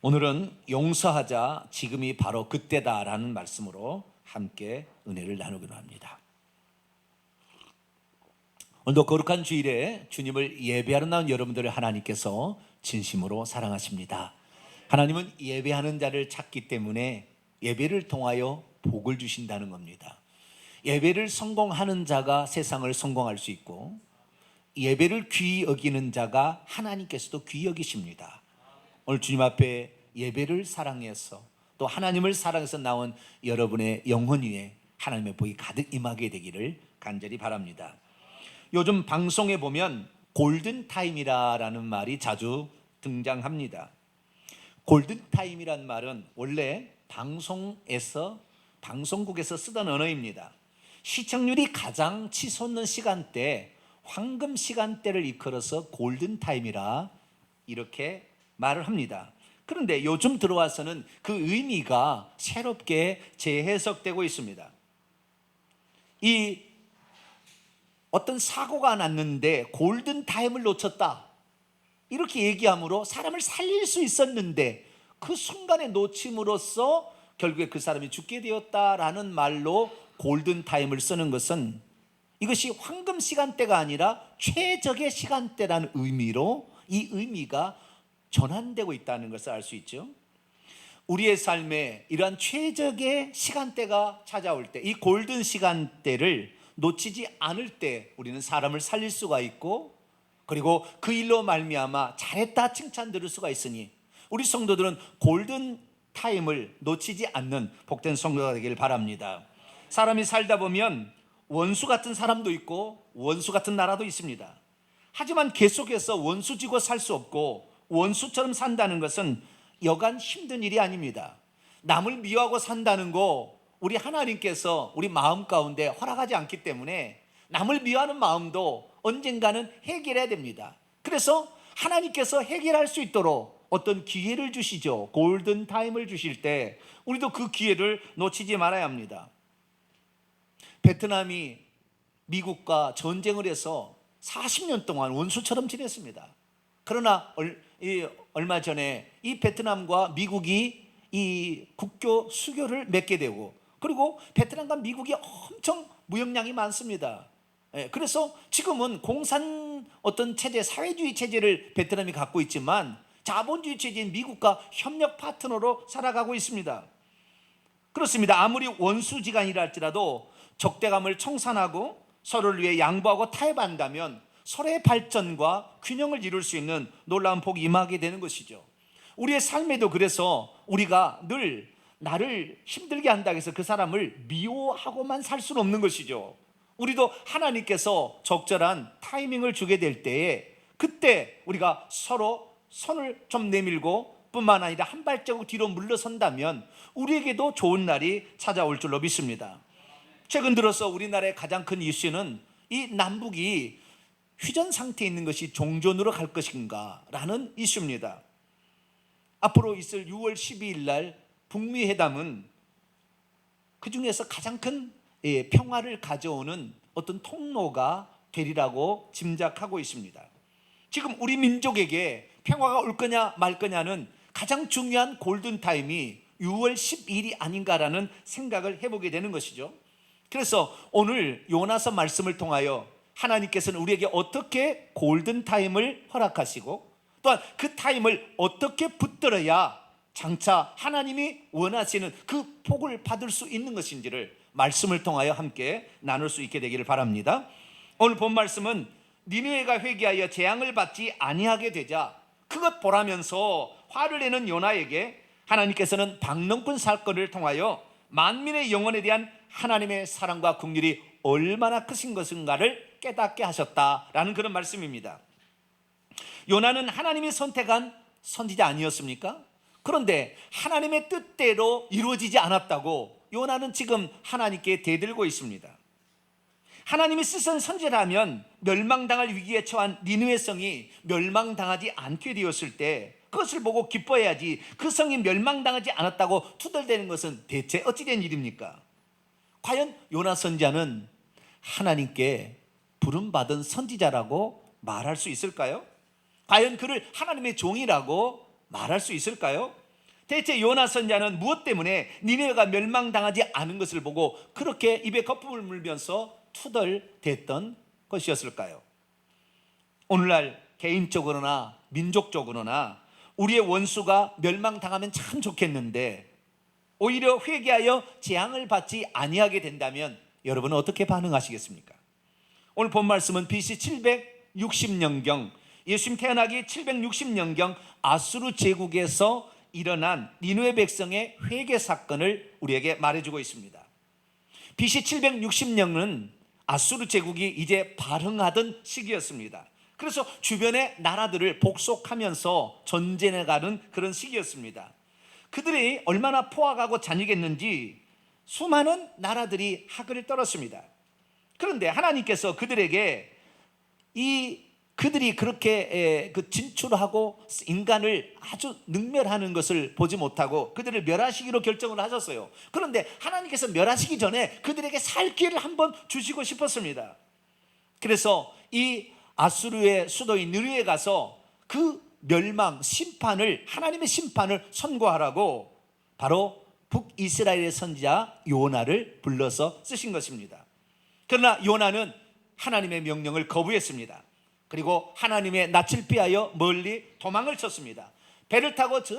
오늘은 용서하자, 지금이 바로 그때다라는 말씀으로 함께 은혜를 나누기로 합니다. 오늘도 거룩한 주일에 주님을 예배하러 나온 여러분들을 하나님께서 진심으로 사랑하십니다. 하나님은 예배하는 자를 찾기 때문에 예배를 통하여 복을 주신다는 겁니다. 예배를 성공하는 자가 세상을 성공할 수 있고, 예배를 귀히 여기는 자가 하나님께서도 귀히 여기십니다. 오늘 주님 앞에 예배를 사랑해서 또 하나님을 사랑해서 나온 여러분의 영혼 위에 하나님의 복이 가득 임하게 되기를 간절히 바랍니다. 요즘 방송에 보면 골든타임이라는 말이 자주 등장합니다. 골든타임이란 말은 원래 방송국에서 쓰던 언어입니다. 시청률이 가장 치솟는 시간대, 황금 시간대를 이끌어서 골든타임이라 이렇게 말을 합니다. 그런데 요즘 들어와서는 그 의미가 새롭게 재해석되고 있습니다. 이 어떤 사고가 났는데 골든타임을 놓쳤다, 이렇게 얘기함으로 사람을 살릴 수 있었는데 그 순간에 놓침으로써 결국에 그 사람이 죽게 되었다라는 말로 골든타임을 쓰는 것은, 이것이 황금 시간대가 아니라 최적의 시간대라는 의미로 이 의미가 전환되고 있다는 것을 알 수 있죠. 우리의 삶에 이러한 최적의 시간대가 찾아올 때, 이 골든 시간대를 놓치지 않을 때 우리는 사람을 살릴 수가 있고, 그리고 그 일로 말미암아 잘했다 칭찬 들을 수가 있으니 우리 성도들은 골든 타임을 놓치지 않는 복된 성도가 되기를 바랍니다. 사람이 살다 보면 원수 같은 사람도 있고 원수 같은 나라도 있습니다. 하지만 계속해서 원수지고 살 수 없고 원수처럼 산다는 것은 여간 힘든 일이 아닙니다. 남을 미워하고 산다는 거 우리 하나님께서 우리 마음 가운데 허락하지 않기 때문에 남을 미워하는 마음도 언젠가는 해결해야 됩니다. 그래서 하나님께서 해결할 수 있도록 어떤 기회를 주시죠. 골든타임을 주실 때 우리도 그 기회를 놓치지 말아야 합니다. 베트남이 미국과 전쟁을 해서 40년 동안 원수처럼 지냈습니다. 그러나 얼마 전에 이 베트남과 미국이 이 국교 수교를 맺게 되고, 그리고 베트남과 미국이 엄청 무역량이 많습니다. 그래서 지금은 공산 어떤 체제, 사회주의 체제를 베트남이 갖고 있지만 자본주의 체제인 미국과 협력 파트너로 살아가고 있습니다. 그렇습니다. 아무리 원수지간이라 할지라도 적대감을 청산하고 서로를 위해 양보하고 타협한다면 서로의 발전과 균형을 이룰 수 있는 놀라운 복이 임하게 되는 것이죠. 우리의 삶에도 그래서 우리가 늘 나를 힘들게 한다고 해서 그 사람을 미워하고만 살 수는 없는 것이죠. 우리도 하나님께서 적절한 타이밍을 주게 될 때에 그때 우리가 서로 손을 좀 내밀고 뿐만 아니라 한 발자국 뒤로 물러선다면 우리에게도 좋은 날이 찾아올 줄로 믿습니다. 최근 들어서 우리나라의 가장 큰 이슈는 이 남북이 휴전 상태에 있는 것이 종전으로 갈 것인가 라는 이슈입니다. 앞으로 있을 6월 12일 날 북미 회담은 그 중에서 가장 큰 평화를 가져오는 어떤 통로가 되리라고 짐작하고 있습니다. 지금 우리 민족에게 평화가 올 거냐 말 거냐는 가장 중요한 골든타임이 6월 12일이 아닌가라는 생각을 해보게 되는 것이죠. 그래서 오늘 요나서 말씀을 통하여 하나님께서는 우리에게 어떻게 골든타임을 허락하시고 또한 그 타임을 어떻게 붙들어야 장차 하나님이 원하시는 그 복을 받을 수 있는 것인지를 말씀을 통하여 함께 나눌 수 있게 되기를 바랍니다. 오늘 본 말씀은 니느웨가 회개하여 재앙을 받지 아니하게 되자 그것 보라면서 화를 내는 요나에게 하나님께서는 박농꾼 사건을 통하여 만민의 영혼에 대한 하나님의 사랑과 긍휼이 얼마나 크신 것인가를 깨닫게 하셨다라는 그런 말씀입니다. 요나는 하나님이 선택한 선지자 아니었습니까? 그런데 하나님의 뜻대로 이루어지지 않았다고 요나는 지금 하나님께 대들고 있습니다. 하나님이 쓰신 선지자라면 멸망당할 위기에 처한 니느웨 성이 멸망당하지 않게 되었을 때 그것을 보고 기뻐해야지, 그 성이 멸망당하지 않았다고 투덜대는 것은 대체 어찌된 일입니까? 과연 요나 선지자는 하나님께 부름받은 선지자라고 말할 수 있을까요? 과연 그를 하나님의 종이라고 말할 수 있을까요? 대체 요나 선지자는 무엇 때문에 니네웨가 멸망당하지 않은 것을 보고 그렇게 입에 거품을 물면서 투덜댔던 것이었을까요? 오늘날 개인적으로나 민족적으로나 우리의 원수가 멸망당하면 참 좋겠는데 오히려 회개하여 재앙을 받지 아니하게 된다면 여러분은 어떻게 반응하시겠습니까? 오늘 본 말씀은 BC 760년경, 예수님 태어나기 760년경 아수르 제국에서 일어난 니느웨 백성의 회개 사건을 우리에게 말해주고 있습니다. BC 760년은 아수르 제국이 이제 발흥하던 시기였습니다. 그래서 주변의 나라들을 복속하면서 전쟁에 가는 그런 시기였습니다. 그들이 얼마나 포악하고 잔인했는지 수많은 나라들이 학을 떨었습니다. 그런데 하나님께서 그들에게 그들이 그렇게 진출하고 인간을 아주 능멸하는 것을 보지 못하고 그들을 멸하시기로 결정을 하셨어요. 그런데 하나님께서 멸하시기 전에 그들에게 살 기회를 한번 주시고 싶었습니다. 그래서 이 아수르의 수도인 느리에 가서 그 멸망 심판을, 하나님의 심판을 선고하라고 바로 북이스라엘의 선지자 요나를 불러서 쓰신 것입니다. 그러나 요나는 하나님의 명령을 거부했습니다. 그리고 하나님의 낯을 피하여 멀리 도망을 쳤습니다. 배를 타고 저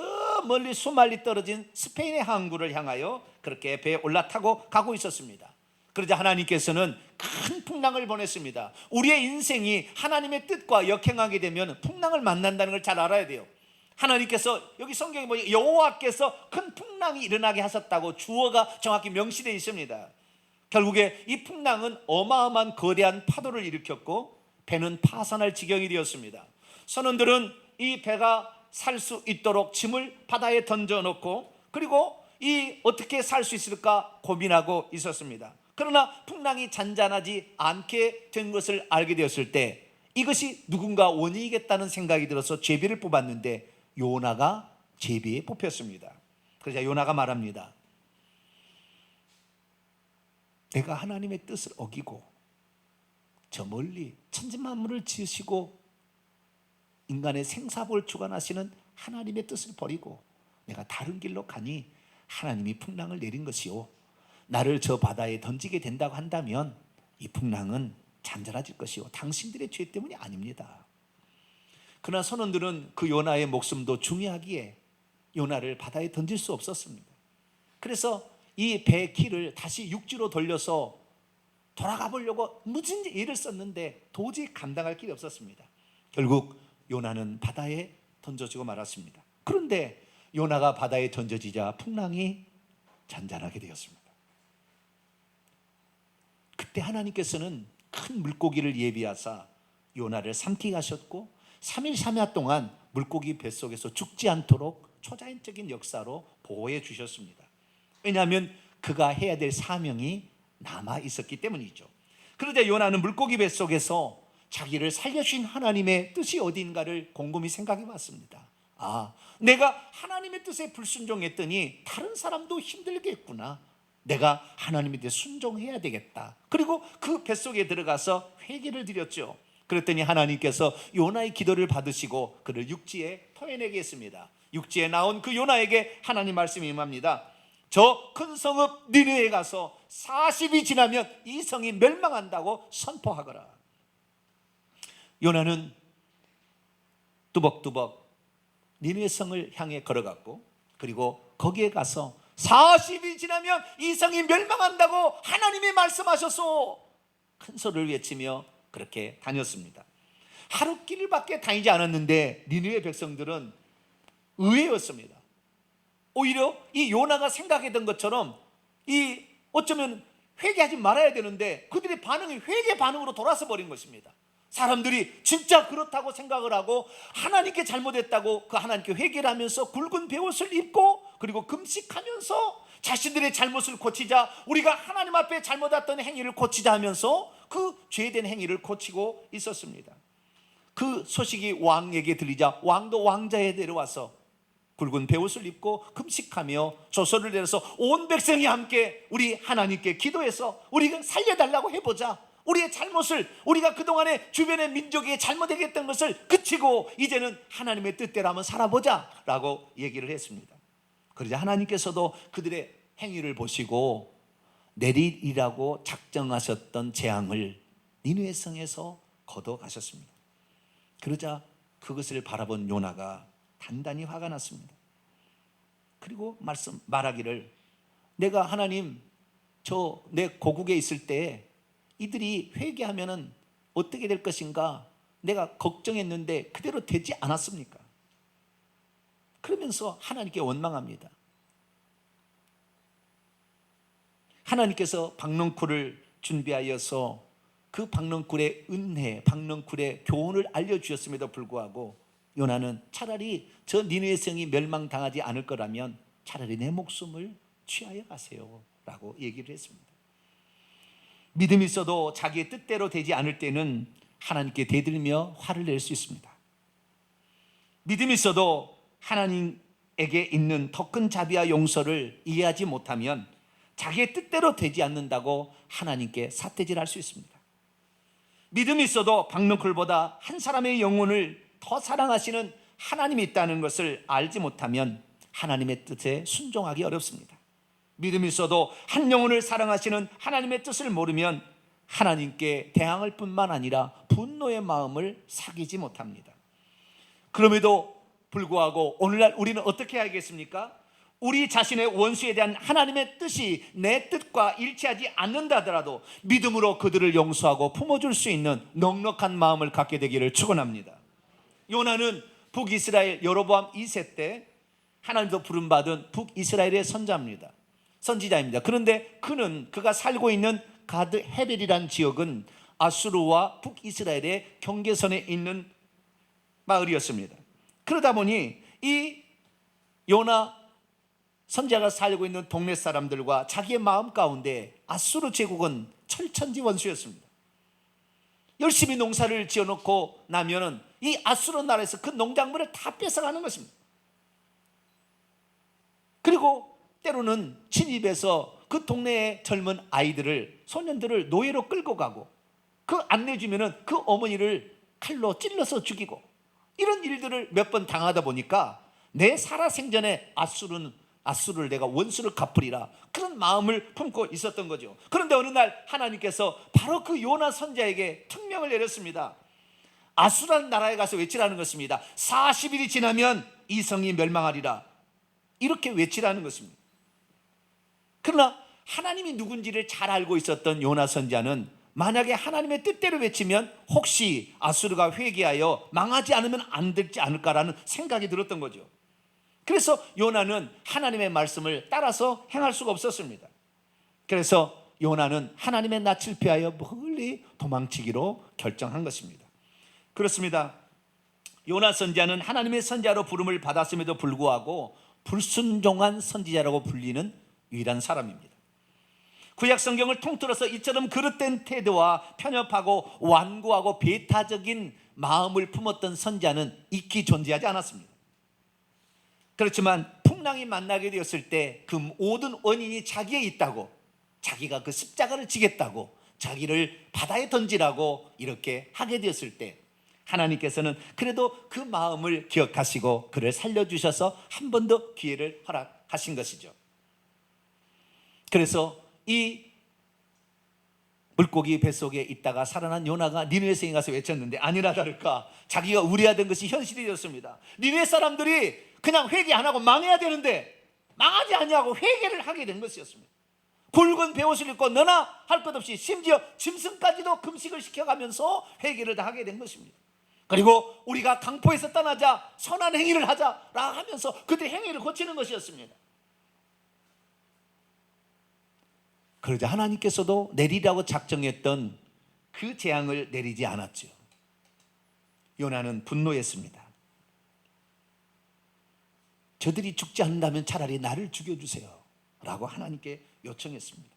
멀리 수마리 떨어진 스페인의 항구를 향하여 그렇게 배에 올라타고 가고 있었습니다. 그러자 하나님께서는 큰 풍랑을 보냈습니다. 우리의 인생이 하나님의 뜻과 역행하게 되면 풍랑을 만난다는 걸 잘 알아야 돼요. 하나님께서 여기 성경에 보니 여호와께서 큰 풍랑이 일어나게 하셨다고 주어가 정확히 명시되어 있습니다. 결국에 이 풍랑은 어마어마한 거대한 파도를 일으켰고 배는 파산할 지경이 되었습니다. 선원들은 이 배가 살 수 있도록 짐을 바다에 던져놓고 그리고 어떻게 살 수 있을까 고민하고 있었습니다. 그러나 풍랑이 잔잔하지 않게 된 것을 알게 되었을 때 이것이 누군가 원인이겠다는 생각이 들어서 제비를 뽑았는데 요나가 제비에 뽑혔습니다. 그러자 요나가 말합니다. 내가 하나님의 뜻을 어기고 저 멀리 천지만물을 지으시고 인간의 생사복을 주관하시는 하나님의 뜻을 버리고 내가 다른 길로 가니 하나님이 풍랑을 내린 것이요, 나를 저 바다에 던지게 된다고 한다면 이 풍랑은 잔잔해질 것이요 당신들의 죄 때문이 아닙니다. 그러나 선원들은 그 요나의 목숨도 중요하기에 요나를 바다에 던질 수 없었습니다. 그래서 이 배 키를 다시 육지로 돌려서 돌아가 보려고 무슨 일을 썼는데 도저히 감당할 길이 없었습니다. 결국 요나는 바다에 던져지고 말았습니다. 그런데 요나가 바다에 던져지자 풍랑이 잔잔하게 되었습니다. 그때 하나님께서는 큰 물고기를 예비하사 요나를 삼키게 하셨고 3일 3야 동안 물고기 뱃속에서 죽지 않도록 초자연적인 역사로 보호해 주셨습니다. 왜냐하면 그가 해야 될 사명이 남아 있었기 때문이죠. 그러자 요나는 물고기 뱃속에서 자기를 살려주신 하나님의 뜻이 어디인가를 곰곰이 생각해 봤습니다. 내가 하나님의 뜻에 불순종했더니 다른 사람도 힘들겠구나. 내가 하나님의 뜻에 순종해야 되겠다. 그리고 그 뱃속에 들어가서 회개를 드렸죠. 그랬더니 하나님께서 요나의 기도를 받으시고 그를 육지에 토해내게 했습니다. 육지에 나온 그 요나에게 하나님 말씀이 임합니다. 저 큰 성읍 니느웨에 가서 40이 지나면 이 성이 멸망한다고 선포하거라. 요나는 뚜벅뚜벅 니느웨 성을 향해 걸어갔고 그리고 거기에 가서 40이 지나면 이 성이 멸망한다고 하나님이 말씀하셔서 큰 소리를 외치며 그렇게 다녔습니다. 하루 길밖에 다니지 않았는데 니느웨 백성들은 의외였습니다. 오히려 이 요나가 생각했던 것처럼 어쩌면 회개하지 말아야 되는데 그들의 반응이 회개 반응으로 돌아서 버린 것입니다. 사람들이 진짜 그렇다고 생각을 하고 하나님께 잘못했다고 그 하나님께 회개를 하면서 굵은 베옷을 입고 그리고 금식하면서 자신들의 잘못을 고치자, 우리가 하나님 앞에 잘못했던 행위를 고치자 하면서 그 죄된 행위를 고치고 있었습니다. 그 소식이 왕에게 들리자 왕도 왕자에 데려와서 굵은 베옷을 입고 금식하며 조서를 내려서 온 백성이 함께 우리 하나님께 기도해서 우리가 살려달라고 해보자. 우리의 잘못을, 우리가 그동안에 주변의 민족에게 잘못했던 것을 그치고 이제는 하나님의 뜻대로 한번 살아보자 라고 얘기를 했습니다. 그러자 하나님께서도 그들의 행위를 보시고 내리라고 작정하셨던 재앙을 니느웨 성에서 거둬가셨습니다. 그러자 그것을 바라본 요나가 단단히 화가 났습니다. 그리고 말하기를, 내가 하나님 내 고국에 있을 때 이들이 회개하면은 어떻게 될 것인가 내가 걱정했는데 그대로 되지 않았습니까? 그러면서 하나님께 원망합니다. 하나님께서 박넝쿨을 준비하여서 그 박넝쿨의 은혜, 박넝쿨의 교훈을 알려주셨음에도 불구하고 요나는 차라리 저 니느웨 성이 멸망당하지 않을 거라면 차라리 내 목숨을 취하여 가세요 라고 얘기를 했습니다. 믿음이 있어도 자기의 뜻대로 되지 않을 때는 하나님께 대들며 화를 낼 수 있습니다. 믿음이 있어도 하나님에게 있는 더 큰 자비와 용서를 이해하지 못하면 자기의 뜻대로 되지 않는다고 하나님께 삿대질할 수 있습니다. 믿음이 있어도 박넝쿨보다 한 사람의 영혼을 더 사랑하시는 하나님이 있다는 것을 알지 못하면 하나님의 뜻에 순종하기 어렵습니다. 믿음이 있어도 한 영혼을 사랑하시는 하나님의 뜻을 모르면 하나님께 대항할 뿐만 아니라 분노의 마음을 사귀지 못합니다. 그럼에도 불구하고 오늘날 우리는 어떻게 해야겠습니까? 우리 자신의 원수에 대한 하나님의 뜻이 내 뜻과 일치하지 않는다 하더라도 믿음으로 그들을 용서하고 품어줄 수 있는 넉넉한 마음을 갖게 되기를 축원합니다. 요나는 북이스라엘 여로보암 2세 때 하나님도 부름받은 북이스라엘의 선지자입니다. 그런데 그가 살고 있는 가드 헤벨이라는 지역은 아수르와 북이스라엘의 경계선에 있는 마을이었습니다. 그러다 보니 이 요나 선지자가 살고 있는 동네 사람들과 자기의 마음 가운데 아수르 제국은 철천지 원수였습니다. 열심히 농사를 지어놓고 나면은 이 아수르 나라에서 그 농작물을 다 뺏어가는 것입니다. 그리고 때로는 침입해서 그 동네의 젊은 아이들을, 소년들을 노예로 끌고 가고 그 안 내주면은 그 어머니를 칼로 찔러서 죽이고 이런 일들을 몇 번 당하다 보니까 내 살아생전에 아수르를 내가 원수를 갚으리라 그런 마음을 품고 있었던 거죠. 그런데 어느 날 하나님께서 바로 그 요나 선지자에게 특명을 내렸습니다. 아수르라는 나라에 가서 외치라는 것입니다. 40일이 지나면 이 성이 멸망하리라 이렇게 외치라는 것입니다. 그러나 하나님이 누군지를 잘 알고 있었던 요나 선지자는 만약에 하나님의 뜻대로 외치면 혹시 아수르가 회개하여 망하지 않으면 안 되지 않을까라는 생각이 들었던 거죠. 그래서 요나는 하나님의 말씀을 따라서 행할 수가 없었습니다. 그래서 요나는 하나님의 낯을 피하여 멀리 도망치기로 결정한 것입니다. 그렇습니다. 요나 선지자는 하나님의 선지자로 부름을 받았음에도 불구하고 불순종한 선지자라고 불리는 유일한 사람입니다. 구약 성경을 통틀어서 이처럼 그릇된 태도와 편협하고 완고하고 배타적인 마음을 품었던 선지자는 익히 존재하지 않았습니다. 그렇지만 풍랑이 만나게 되었을 때 그 모든 원인이 자기에 있다고, 자기가 그 십자가를 지겠다고, 자기를 바다에 던지라고 이렇게 하게 되었을 때 하나님께서는 그래도 그 마음을 기억하시고 그를 살려주셔서 한 번 더 기회를 허락하신 것이죠. 그래서 이 물고기 뱃속에 있다가 살아난 요나가 니느웨 성에 가서 외쳤는데 아니나 다를까 자기가 우려하던 것이 현실이 되었습니다. 니느웨 사람들이 그냥 회개 안 하고 망해야 되는데 망하지 않냐고 회개를 하게 된 것이었습니다. 굵은 베옷을 입고 너나 할 것 없이 심지어 짐승까지도 금식을 시켜가면서 회개를 다 하게 된 것입니다. 그리고 우리가 강포에서 떠나자 선한 행위를 하자라 하면서 그들의 행위를 고치는 것이었습니다. 그러자 하나님께서도 내리라고 작정했던 그 재앙을 내리지 않았죠. 요나는 분노했습니다. 저들이 죽지 않는다면 차라리 나를 죽여주세요 라고 하나님께 요청했습니다.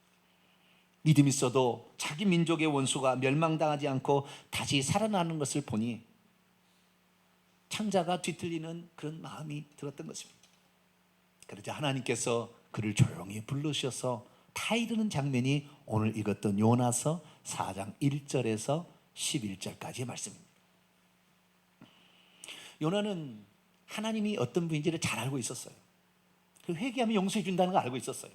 믿음이 있어도 자기 민족의 원수가 멸망당하지 않고 다시 살아나는 것을 보니 창자가 뒤틀리는 그런 마음이 들었던 것입니다. 그러자 하나님께서 그를 조용히 불러주셔서 다 이르는 장면이 오늘 읽었던 요나서 4장 1절에서 11절까지의 말씀입니다. 요나는 하나님이 어떤 분인지를 잘 알고 있었어요. 그 회개하면 용서해 준다는 걸 알고 있었어요.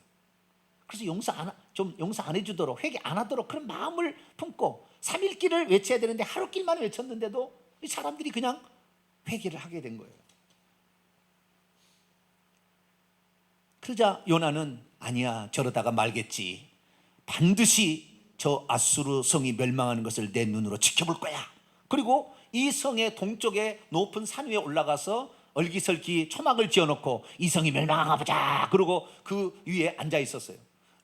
그래서 용서 안 해주도록, 회개 안 하도록 그런 마음을 품고 3일길을 외쳐야 되는데 하루길만 외쳤는데도 이 사람들이 그냥 회개를 하게 된 거예요. 그러자 요나는 아니야, 저러다가 말겠지, 반드시 저 아수르 성이 멸망하는 것을 내 눈으로 지켜볼 거야. 그리고 이 성의 동쪽에 높은 산 위에 올라가서 얼기설기 초막을 지어놓고 이 성이 멸망하나 보자, 그러고 그 위에 앉아 있었어요.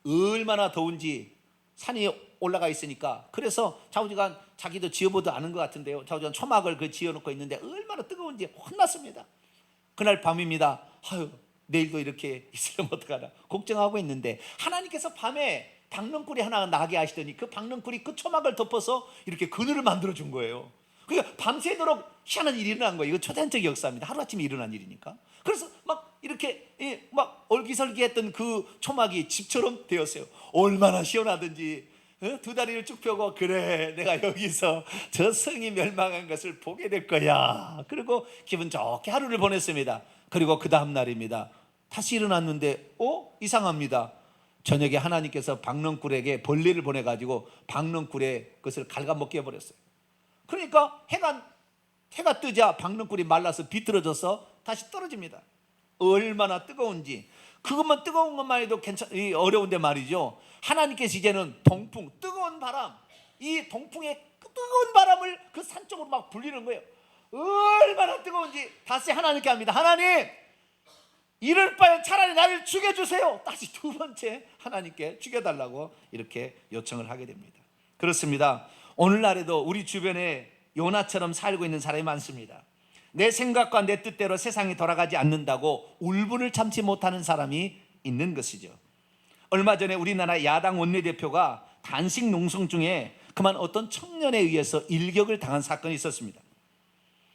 얼마나 더운지 산 위에 올라가 있으니까. 그래서 좌우지간 자기도 지어보도 않은 것 같은데요, 좌우지간 초막을 그 지어놓고 있는데 얼마나 뜨거운지 혼났습니다. 그날 밤입니다. 아유, 내일도 이렇게 있으면 어떡하나 걱정하고 있는데 하나님께서 밤에 박넝쿨이 하나 나게 하시더니 그 박넝쿨이 그 초막을 덮어서 이렇게 그늘을 만들어 준 거예요. 그러니까 밤새도록 희한한 일이 일어난 거예요. 이거 초대한적 역사입니다. 하루아침에 일어난 일이니까. 그래서 막 이렇게 막 얼기설기했던 그 초막이 집처럼 되었어요. 얼마나 시원하든지. 두 다리를 쭉 펴고, 그래, 내가 여기서 저 성이 멸망한 것을 보게 될 거야. 그리고 기분 좋게 하루를 보냈습니다. 그리고 그 다음 날입니다. 다시 일어났는데 이상합니다. 저녁에 하나님께서 박넝쿨에게 벌레를 보내가지고 박넝쿨의 것을 갉아먹게 해버렸어요. 그러니까 해가 뜨자 박넝쿨이 말라서 비틀어져서 다시 떨어집니다. 얼마나 뜨거운지. 그것만 뜨거운 것만 해도 어려운데 말이죠, 하나님께서 이제는 동풍, 뜨거운 바람, 이 동풍의 뜨거운 바람을 그 산 쪽으로 막 불리는 거예요. 얼마나 뜨거운지 다시 하나님께 합니다. 하나님, 이럴 바에 차라리 나를 죽여주세요. 다시 두 번째 하나님께 죽여달라고 이렇게 요청을 하게 됩니다. 그렇습니다. 오늘날에도 우리 주변에 요나처럼 살고 있는 사람이 많습니다. 내 생각과 내 뜻대로 세상이 돌아가지 않는다고 울분을 참지 못하는 사람이 있는 것이죠. 얼마 전에 우리나라 야당 원내대표가 단식 농성 중에 그만 어떤 청년에 의해서 일격을 당한 사건이 있었습니다.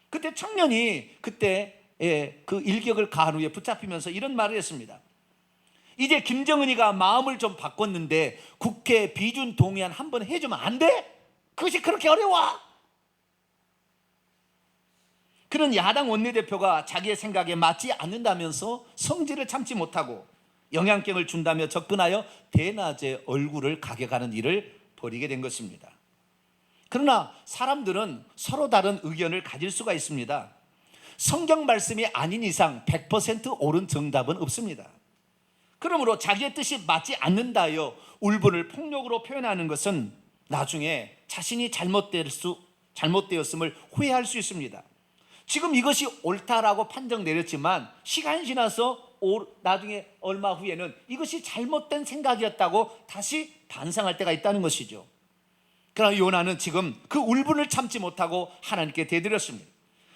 그때 청년이 그 일격을 가한 후에 붙잡히면서 이런 말을 했습니다. 이제 김정은이가 마음을 좀 바꿨는데 국회 비준 동의안 한번 해주면 안 돼? 그것이 그렇게 어려워? 그런 야당 원내대표가 자기의 생각에 맞지 않는다면서 성질을 참지 못하고 영향력을 준다며 접근하여 대낮에 얼굴을 가게가는 일을 벌이게 된 것입니다. 그러나 사람들은 서로 다른 의견을 가질 수가 있습니다. 성경 말씀이 아닌 이상 100% 옳은 정답은 없습니다. 그러므로 자기의 뜻이 맞지 않는다여 울분을 폭력으로 표현하는 것은 나중에 자신이 잘못되었음을 후회할 수 있습니다. 지금 이것이 옳다라고 판정 내렸지만 시간이 지나서 나중에 얼마 후에는 이것이 잘못된 생각이었다고 다시 반성할 때가 있다는 것이죠. 그러나 요나는 지금 그 울분을 참지 못하고 하나님께 대드렸습니다.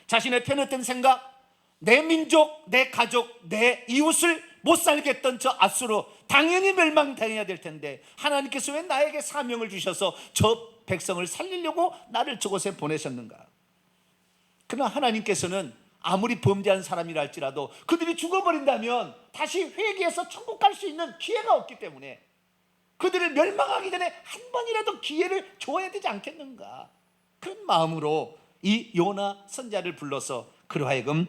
자신의 편했던 생각, 내 민족, 내 가족, 내 이웃을 못 살게 했던 저 아수르 당연히 멸망당해야 될 텐데 하나님께서 왜 나에게 사명을 주셔서 저 백성을 살리려고 나를 저곳에 보내셨는가? 그러나 하나님께서는 아무리 범죄한 사람이라 할지라도 그들이 죽어버린다면 다시 회개해서 천국 갈 수 있는 기회가 없기 때문에 그들을 멸망하기 전에 한 번이라도 기회를 줘야 되지 않겠는가? 그런 마음으로 이 요나 선자를 불러서 그로 하여금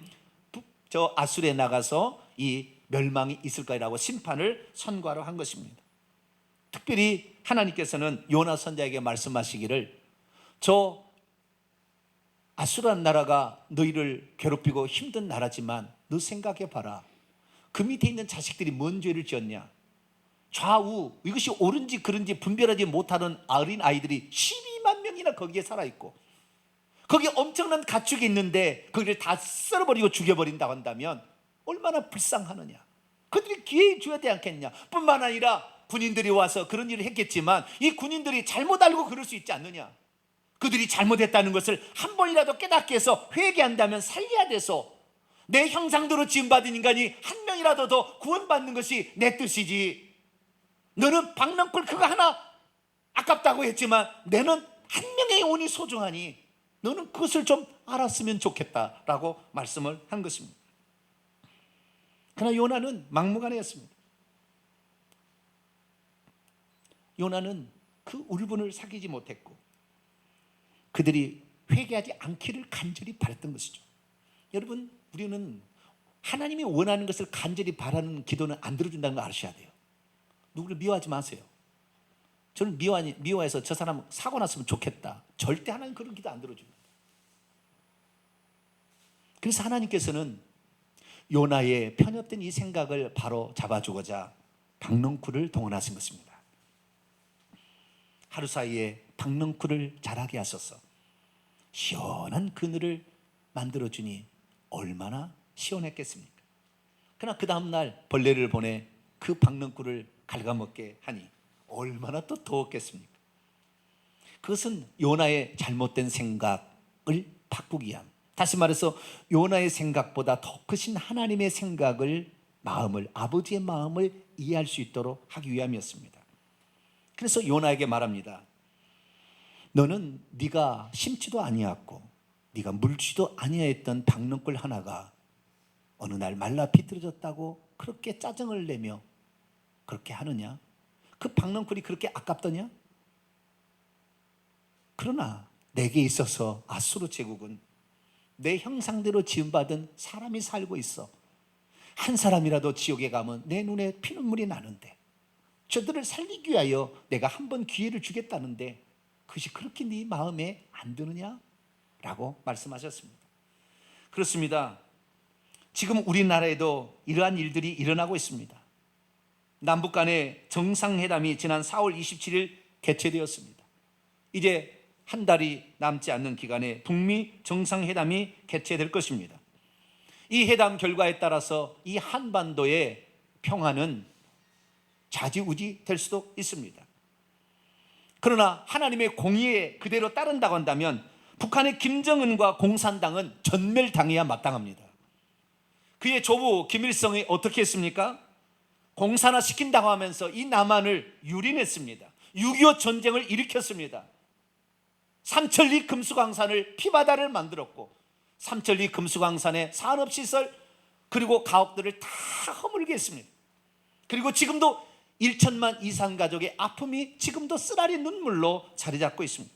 저 아수르에 나가서 이 멸망이 있을 거라고 심판을 선고하러 한 것입니다. 특별히 하나님께서는 요나 선자에게 말씀하시기를, 저 아수르라는 나라가 너희를 괴롭히고 힘든 나라지만 너 생각해 봐라. 그 밑에 있는 자식들이 뭔 죄를 지었냐? 좌우 이것이 옳은지 그른지 분별하지 못하는 어린 아이들이 12만 명이나 거기에 살아있고 거기에 엄청난 가축이 있는데 거기를 다 썰어버리고 죽여버린다고 한다면 얼마나 불쌍하느냐. 그들이 기회 줘야 되지 않겠냐. 뿐만 아니라 군인들이 와서 그런 일을 했겠지만 이 군인들이 잘못 알고 그럴 수 있지 않느냐. 그들이 잘못했다는 것을 한 번이라도 깨닫게 해서 회개한다면 살려야 돼서 내 형상대로 지음받은 인간이 한 명이라도 더 구원받는 것이 내 뜻이지. 너는 박넝쿨 그거 하나 아깝다고 했지만 내는 한 명의 온이 소중하니 너는 그것을 좀 알았으면 좋겠다라고 말씀을 한 것입니다. 그러나 요나는 막무가내였습니다. 요나는 그 울분을 사귀지 못했고 그들이 회개하지 않기를 간절히 바랐던 것이죠. 여러분, 우리는 하나님이 원하는 것을 간절히 바라는 기도는 안 들어준다는 걸 아셔야 돼요. 누구를 미워하지 마세요. 저는 미워해서 저 사람 사고 났으면 좋겠다, 절대 하나님 그런 기도 안 들어줍니다. 그래서 하나님께서는 요나의 편협된 이 생각을 바로 잡아주고자 박넝쿨을 동원하신 것입니다. 하루 사이에 박넝쿨을 자라게 하셔서 시원한 그늘을 만들어주니 얼마나 시원했겠습니까? 그러나 그 다음날 벌레를 보내 그 박넝쿨을 갉아먹게 하니 얼마나 또 더웠겠습니까? 그것은 요나의 잘못된 생각을 바꾸기 위함, 다시 말해서 요나의 생각보다 더 크신 하나님의 생각을, 마음을, 아버지의 마음을 이해할 수 있도록 하기 위함이었습니다. 그래서 요나에게 말합니다. 너는 네가 심지도 아니었고 네가 물지도 아니했던 박넝쿨 하나가 어느 날 말라 비틀어졌다고 그렇게 짜증을 내며 그렇게 하느냐? 그 박넝쿨이 그렇게 아깝더냐? 그러나 내게 있어서 아수르 제국은 내 형상대로 지음받은 사람이 살고 있어. 한 사람이라도 지옥에 가면 내 눈에 피눈물이 나는데 저들을 살리기 위하여 내가 한 번 기회를 주겠다는데 그것이 그렇게 네 마음에 안 드느냐? 라고 말씀하셨습니다. 그렇습니다. 지금 우리나라에도 이러한 일들이 일어나고 있습니다. 남북 간의 정상회담이 지난 4월 27일 개최되었습니다. 이제 한 달이 남지 않는 기간에 북미 정상회담이 개최될 것입니다. 이 회담 결과에 따라서 이 한반도의 평화는 좌지우지 될 수도 있습니다. 그러나 하나님의 공의에 그대로 따른다고 한다면 북한의 김정은과 공산당은 전멸당해야 마땅합니다. 그의 조부 김일성이 어떻게 했습니까? 공산화 시킨다고 하면서 이 남한을 유린했습니다. 6.25 전쟁을 일으켰습니다. 삼천리 금수강산을 피바다를 만들었고 삼천리 금수강산의 산업시설 그리고 가옥들을 다 허물게 했습니다. 그리고 지금도 1천만 이상 가족의 아픔이 지금도 쓰라리 눈물로 자리 잡고 있습니다.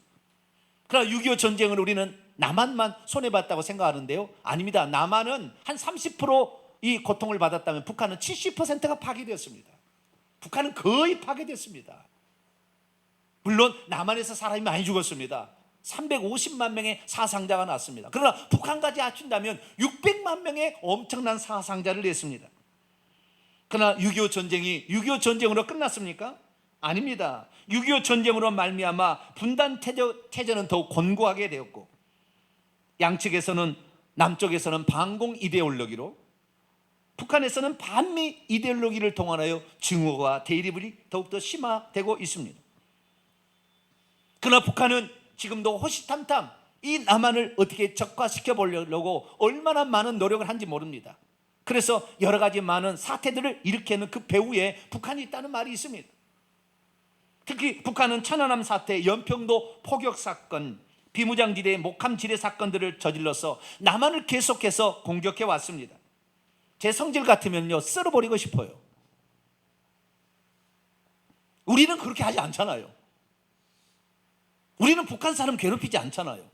그러나 6.25 전쟁을 우리는 남한만 손해봤다고 생각하는데요, 아닙니다. 남한은 한 30%이 고통을 받았다면 북한은 70%가 파괴되었습니다. 북한은 거의 파괴됐습니다. 물론 남한에서 사람이 많이 죽었습니다. 350만 명의 사상자가 났습니다. 그러나 북한까지 합친다면 600만 명의 엄청난 사상자를 냈습니다. 그러나 6.25 전쟁이 6.25 전쟁으로 끝났습니까? 아닙니다. 6.25 전쟁으로 말미암아 분단 체제는 더욱 곤고하게 되었고 양측에서는, 남쪽에서는 반공 이데올로기로, 북한에서는 반미 이데올로기를 동원하여 증오와 대립이 더욱더 심화되고 있습니다. 그러나 북한은 지금도 호시탐탐 이 남한을 어떻게 적화시켜 보려고 얼마나 많은 노력을 한지 모릅니다. 그래서 여러 가지 많은 사태들을 일으키는 그 배후에 북한이 있다는 말이 있습니다. 특히 북한은 천안함 사태, 연평도 포격 사건, 비무장지대의 목함 지뢰 사건들을 저질러서 남한을 계속해서 공격해 왔습니다. 제 성질 같으면요 쓸어버리고 싶어요. 우리는 그렇게 하지 않잖아요. 우리는 북한 사람 괴롭히지 않잖아요.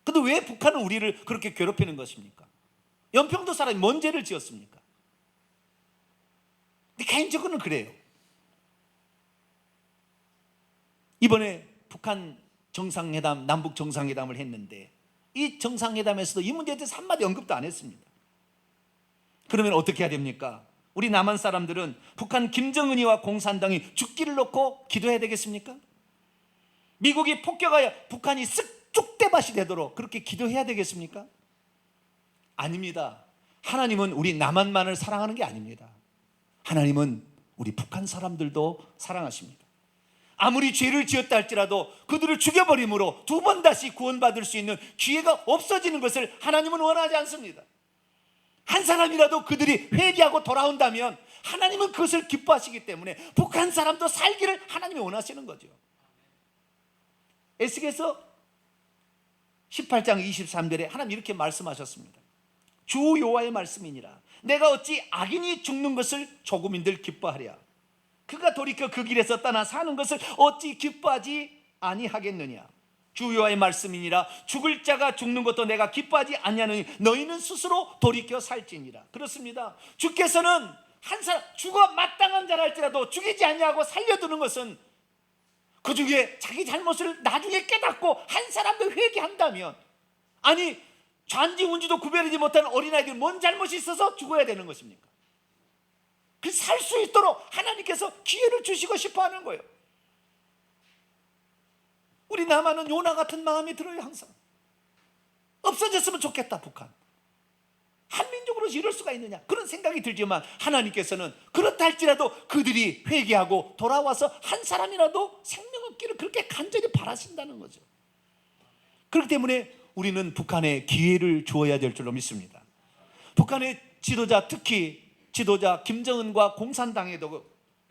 근데 왜 북한은 우리를 그렇게 괴롭히는 것입니까? 연평도 사람이 뭔 죄를 지었습니까? 근데 개인적으로는 그래요. 이번에 북한 정상회담, 남북 정상회담을 했는데 이 정상회담에서도 이 문제에 대해서 한마디 언급도 안 했습니다. 그러면 어떻게 해야 됩니까? 우리 남한 사람들은 북한 김정은이와 공산당이 죽기를 놓고 기도해야 되겠습니까? 미국이 폭격하여 북한이 쓱 쑥대밭이 되도록 그렇게 기도해야 되겠습니까? 아닙니다. 하나님은 우리 남한만을 사랑하는 게 아닙니다. 하나님은 우리 북한 사람들도 사랑하십니다. 아무리 죄를 지었다 할지라도 그들을 죽여버림으로 두 번 다시 구원받을 수 있는 기회가 없어지는 것을 하나님은 원하지 않습니다. 한 사람이라도 그들이 회개하고 돌아온다면 하나님은 그것을 기뻐하시기 때문에 북한 사람도 살기를 하나님이 원하시는 거죠. 에스겔서 18장 23절에 하나님 이렇게 말씀하셨습니다. 주 여호와의 말씀이니라. 내가 어찌 악인이 죽는 것을 조금인들 기뻐하랴. 그가 돌이켜 그 길에서 떠나 사는 것을 어찌 기뻐하지 아니하겠느냐. 주 여호와의 말씀이니라. 죽을 자가 죽는 것도 내가 기뻐하지 아니하느니 너희는 스스로 돌이켜 살지니라. 그렇습니다. 주께서는 한 사람 죽어 마땅한 자라 할지라도 죽이지 아니하고 살려두는 것은 그 중에 자기 잘못을 나중에 깨닫고 한 사람도 회개한다면, 아니 좌인지 우인지도 구별하지 못하는 어린아이들이 뭔 잘못이 있어서 죽어야 되는 것입니까? 그 살 수 있도록 하나님께서 기회를 주시고 싶어 하는 거예요. 우리 남한은 요나 같은 마음이 들어요. 항상 없어졌으면 좋겠다. 북한 한민족으로 이럴 수가 있느냐, 그런 생각이 들지만 하나님께서는 그렇다 할지라도 그들이 회개하고 돌아와서 한 사람이라도 생명 얻기를 그렇게 간절히 바라신다는 거죠. 그렇기 때문에 우리는 북한에 기회를 주어야 될 줄로 믿습니다. 북한의 지도자, 특히 지도자 김정은과 공산당에도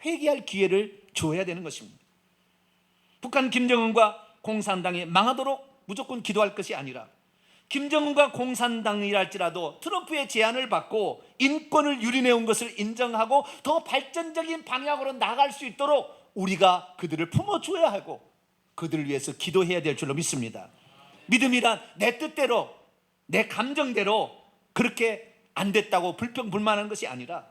회개할 기회를 주어야 되는 것입니다. 북한 김정은과 공산당이 망하도록 무조건 기도할 것이 아니라, 김정은과 공산당이랄지라도 트럼프의 제안을 받고 인권을 유린해온 것을 인정하고 더 발전적인 방향으로 나아갈 수 있도록 우리가 그들을 품어줘야 하고 그들을 위해서 기도해야 될 줄로 믿습니다. 믿음이란 내 뜻대로 내 감정대로 그렇게 안 됐다고 불평불만하는 것이 아니라,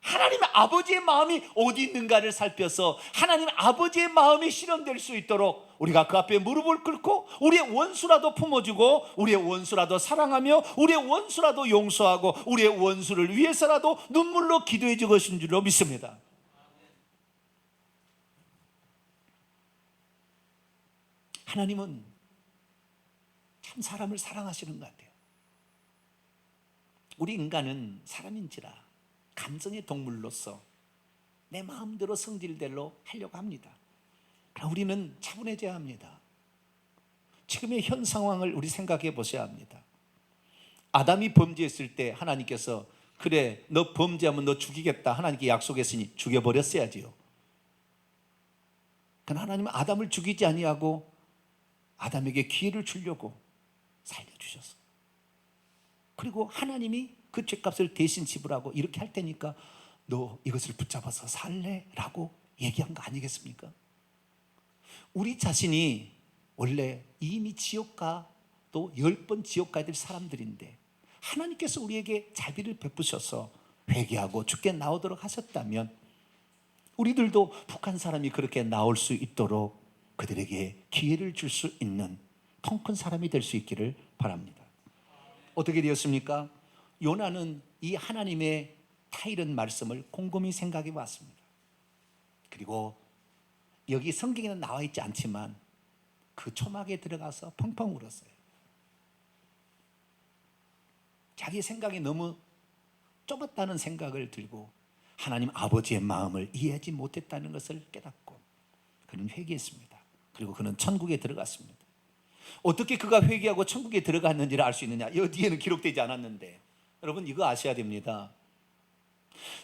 하나님 아버지의 마음이 어디 있는가를 살펴서 하나님 아버지의 마음이 실현될 수 있도록 우리가 그 앞에 무릎을 꿇고 우리의 원수라도 품어주고 우리의 원수라도 사랑하며 우리의 원수라도 용서하고 우리의 원수를 위해서라도 눈물로 기도해 줄 것인 줄로 믿습니다. 하나님은 참 사람을 사랑하시는 것 같아요. 우리 인간은 사람인지라 감성의 동물로서 내 마음대로 성질대로 하려고 합니다. 그러나 우리는 차분해져야 합니다. 지금의 현 상황을 우리 생각해 보셔야 합니다. 아담이 범죄했을 때 하나님께서 그래 너 범죄하면 너 죽이겠다 하나님께 약속했으니 죽여버렸어야지요. 그러나 하나님은 아담을 죽이지 아니하고 아담에게 기회를 주려고 살려주셨어. 그리고 하나님이 그 죄값을 대신 지불하고 이렇게 할 테니까 너 이것을 붙잡아서 살래? 라고 얘기한 거 아니겠습니까? 우리 자신이 원래 이미 지옥가 또 10번 지옥 가야 될 사람들인데 하나님께서 우리에게 자비를 베푸셔서 회개하고 죽게 나오도록 하셨다면 우리들도 북한 사람이 그렇게 나올 수 있도록 그들에게 기회를 줄 수 있는 통 큰 사람이 될 수 있기를 바랍니다. 어떻게 되었습니까? 요나는 이 하나님의 타이른 말씀을 곰곰이 생각해 봤습니다. 그리고 여기 성경에는 나와 있지 않지만 그 초막에 들어가서 펑펑 울었어요. 자기 생각이 너무 좁았다는 생각을 들고 하나님 아버지의 마음을 이해하지 못했다는 것을 깨닫고 그는 회개했습니다. 그리고 그는 천국에 들어갔습니다. 어떻게 그가 회개하고 천국에 들어갔는지를 알 수 있느냐? 이 뒤에는 기록되지 않았는데 여러분 이거 아셔야 됩니다.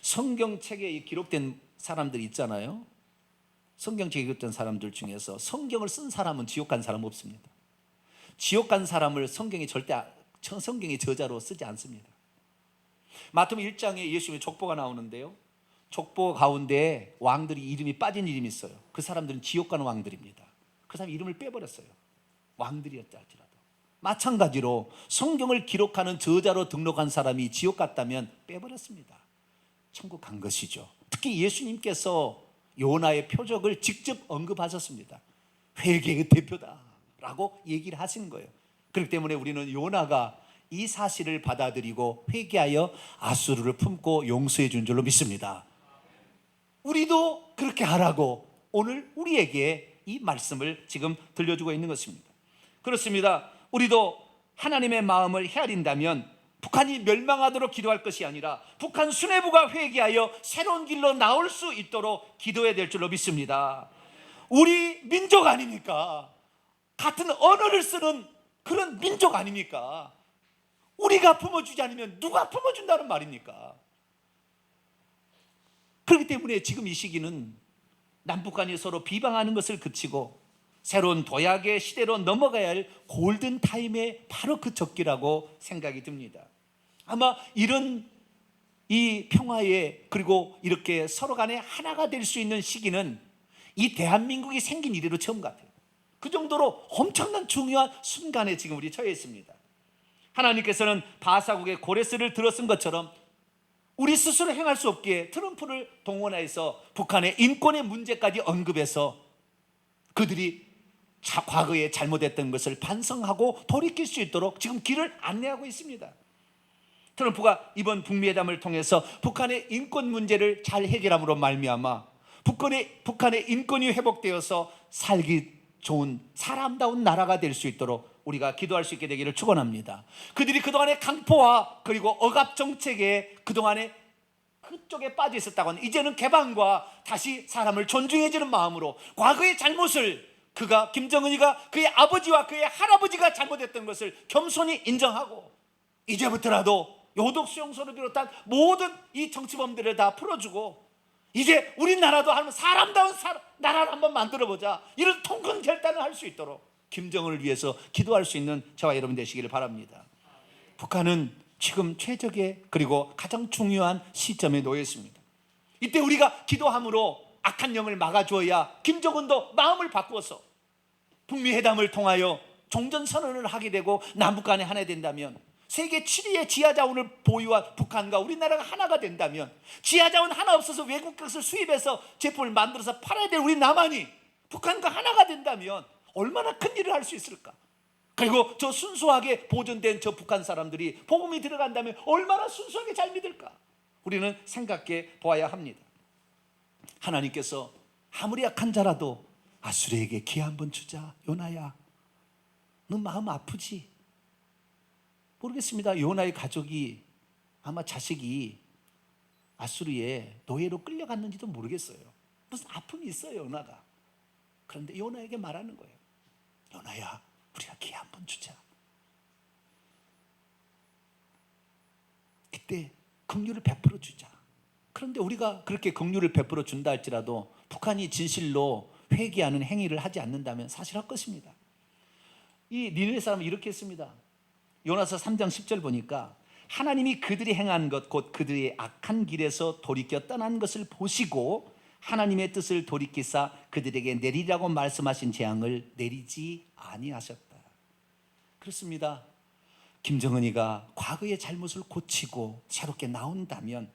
성경책에 기록된 사람들이 있잖아요. 성경책에 기록된 사람들 중에서 성경을 쓴 사람은 지옥 간 사람 없습니다. 지옥 간 사람을 성경이 절대 성경의 저자로 쓰지 않습니다. 마태복음 1장에 예수님의 족보가 나오는데요, 족보 가운데 왕들이 이름이 빠진 이름이 있어요. 그 사람들은 지옥 가는 왕들입니다. 그 사람 이름을 빼버렸어요. 왕들이었다 할지라도. 마찬가지로 성경을 기록하는 저자로 등록한 사람이 지옥 갔다면 빼버렸습니다. 천국 간 것이죠. 특히 예수님께서 요나의 표적을 직접 언급하셨습니다. 회개의 대표다라고 얘기를 하신 거예요. 그렇기 때문에 우리는 요나가 이 사실을 받아들이고 회개하여 아수르를 품고 용서해 준 줄로 믿습니다. 우리도 그렇게 하라고 오늘 우리에게 이 말씀을 지금 들려주고 있는 것입니다. 그렇습니다. 우리도 하나님의 마음을 헤아린다면 북한이 멸망하도록 기도할 것이 아니라 북한 수뇌부가 회개하여 새로운 길로 나올 수 있도록 기도해야 될 줄로 믿습니다. 우리 민족 아닙니까? 같은 언어를 쓰는 그런 민족 아닙니까? 우리가 품어주지 않으면 누가 품어준다는 말입니까? 그렇기 때문에 지금 이 시기는 남북한이 서로 비방하는 것을 그치고 새로운 도약의 시대로 넘어가야 할 골든타임의 바로 그 적기라고 생각이 듭니다. 아마 이런 이 평화에 그리고 이렇게 서로 간에 하나가 될 수 있는 시기는 이 대한민국이 생긴 이래로 처음 같아요. 그 정도로 엄청난 중요한 순간에 지금 우리 처해 있습니다. 하나님께서는 바사국의 고레스를 들어쓴 것처럼 우리 스스로 행할 수 없기에 트럼프를 동원해서 북한의 인권의 문제까지 언급해서 그들이 과거에 잘못했던 것을 반성하고 돌이킬 수 있도록 지금 길을 안내하고 있습니다. 트럼프가 이번 북미회담을 통해서 북한의 인권 문제를 잘 해결함으로 말미암아 북한의 인권이 회복되어서 살기 좋은 사람다운 나라가 될 수 있도록 우리가 기도할 수 있게 되기를 축원합니다. 그들이 그동안의 강포와 그리고 억압 정책에 그동안에 그쪽에 빠져 있었다고 하는, 이제는 개방과 다시 사람을 존중해주는 마음으로 과거의 잘못을 김정은이가 그의 아버지와 그의 할아버지가 잘못했던 것을 겸손히 인정하고 이제부터라도 요독 수용소를 비롯한 모든 이 정치범들을 다 풀어주고 이제 우리나라도 한번 사람다운 나라를 한번 만들어보자, 이런 통큰 결단을 할 수 있도록 김정은을 위해서 기도할 수 있는 저와 여러분 되시기를 바랍니다. 북한은 지금 최적의 그리고 가장 중요한 시점에 놓여 있습니다. 이때 우리가 기도함으로 악한 영을 막아주어야 김정은도 마음을 바꾸어서 북미회담을 통하여 종전선언을 하게 되고 남북 간에 하나 된다면, 세계 7위의 지하자원을 보유한 북한과 우리나라가 하나가 된다면, 지하자원 하나 없어서 외국 것을 수입해서 제품을 만들어서 팔아야 될 우리 남한이 북한과 하나가 된다면 얼마나 큰 일을 할 수 있을까? 그리고 저 순수하게 보존된 저 북한 사람들이 복음이 들어간다면 얼마나 순수하게 잘 믿을까? 우리는 생각해 보아야 합니다. 하나님께서 아무리 약한 자라도 아수르에게 기회 한번 주자. 요나야, 너 마음 아프지? 모르겠습니다. 요나의 가족이, 아마 자식이 아수르에 노예로 끌려갔는지도 모르겠어요. 무슨 아픔이 있어요, 요나가. 그런데 요나에게 말하는 거예요. 요나야, 우리가 기회 한번 주자. 그때 긍휼을 베풀어 주자. 그런데 우리가 그렇게 긍휼을 베풀어 준다 할지라도 북한이 진실로 회개하는 행위를 하지 않는다면 사실 할 것입니다. 이 니느웨 사람은 이렇게 했습니다. 요나서 3장 10절 보니까 하나님이 그들이 행한 것 곧 그들의 악한 길에서 돌이켜 떠난 것을 보시고 하나님의 뜻을 돌이키사 그들에게 내리라고 말씀하신 재앙을 내리지 아니하셨다. 그렇습니다. 김정은이가 과거의 잘못을 고치고 새롭게 나온다면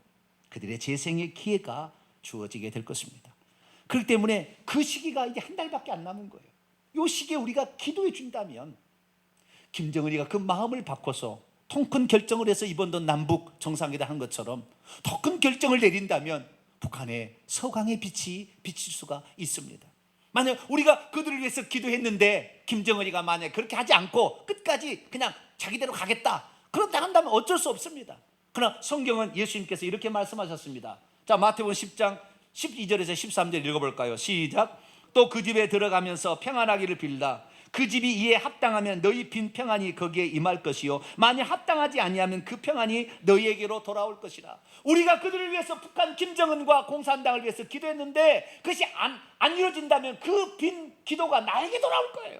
그들의 재생의 기회가 주어지게 될 것입니다. 그렇기 때문에 그 시기가 이제 한 달밖에 안 남은 거예요. 이 시기에 우리가 기도해 준다면 김정은이가 그 마음을 바꿔서 통큰 결정을 해서 이번도 남북 정상회담 한 것처럼 더 큰 결정을 내린다면 북한의 서강의 빛이 비칠 수가 있습니다. 만약 우리가 그들을 위해서 기도했는데 김정은이가 만약 그렇게 하지 않고 끝까지 그냥 자기대로 가겠다, 그렇다 한다면 어쩔 수 없습니다. 그러나 성경은 예수님께서 이렇게 말씀하셨습니다. 자, 마태복음 10장 12절에서 13절 읽어볼까요? 시작. 또 그 집에 들어가면서 평안하기를 빌라. 그 집이 이에 합당하면 너희 빈 평안이 거기에 임할 것이요 만일 합당하지 아니하면 그 평안이 너희에게로 돌아올 것이라. 우리가 그들을 위해서 북한 김정은과 공산당을 위해서 기도했는데 그것이 안 이루어진다면 그 빈 기도가 나에게 돌아올 거예요.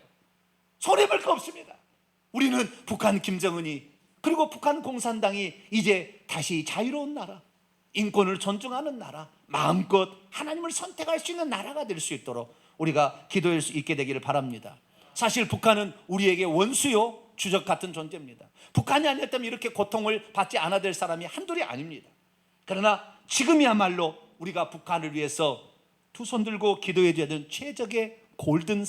손해볼 거 없습니다. 우리는 북한 김정은이 그리고 북한 공산당이 이제 다시 자유로운 나라, 인권을 존중하는 나라, 마음껏 하나님을 선택할 수 있는 나라가 될 수 있도록 우리가 기도할 수 있게 되기를 바랍니다. 사실 북한은 우리에게 원수요 주적 같은 존재입니다. 북한이 아니었다면 이렇게 고통을 받지 않아야 될 사람이 한둘이 아닙니다. 그러나 지금이야말로 우리가 북한을 위해서 두 손 들고 기도해야 되는 최적의 골든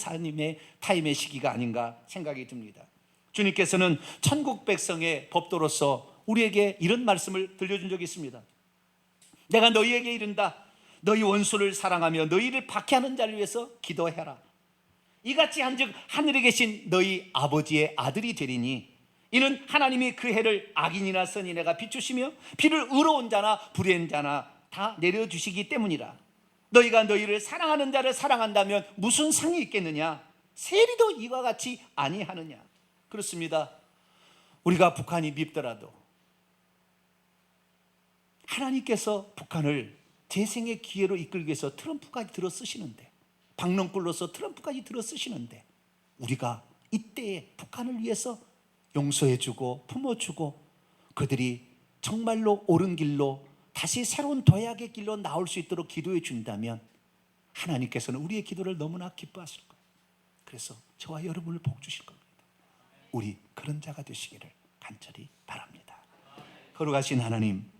타임의 시기가 아닌가 생각이 듭니다. 주님께서는 천국 백성의 법도로서 우리에게 이런 말씀을 들려준 적이 있습니다. 내가 너희에게 이른다. 너희 원수를 사랑하며 너희를 박해하는 자를 위해서 기도해라. 이같이 한즉 하늘에 계신 너희 아버지의 아들이 되리니 이는 하나님이 그 해를 악인이나 선인에게 비추시며 비를 의로운 자나 불의한 자나 다 내려주시기 때문이라. 너희가 너희를 사랑하는 자를 사랑한다면 무슨 상이 있겠느냐? 세리도 이와 같이 아니하느냐? 그렇습니다. 우리가 북한이 밉더라도 하나님께서 북한을 재생의 기회로 이끌기 위해서 트럼프까지 들어 쓰시는데, 박넝쿨로서 트럼프까지 들어 쓰시는데 우리가 이때에 북한을 위해서 용서해주고 품어주고 그들이 정말로 옳은 길로 다시 새로운 도약의 길로 나올 수 있도록 기도해 준다면 하나님께서는 우리의 기도를 너무나 기뻐하실 거예요. 그래서 저와 여러분을 복 주실 겁니다. 우리 그런 자가 되시기를 간절히 바랍니다. 거룩하신 하나님,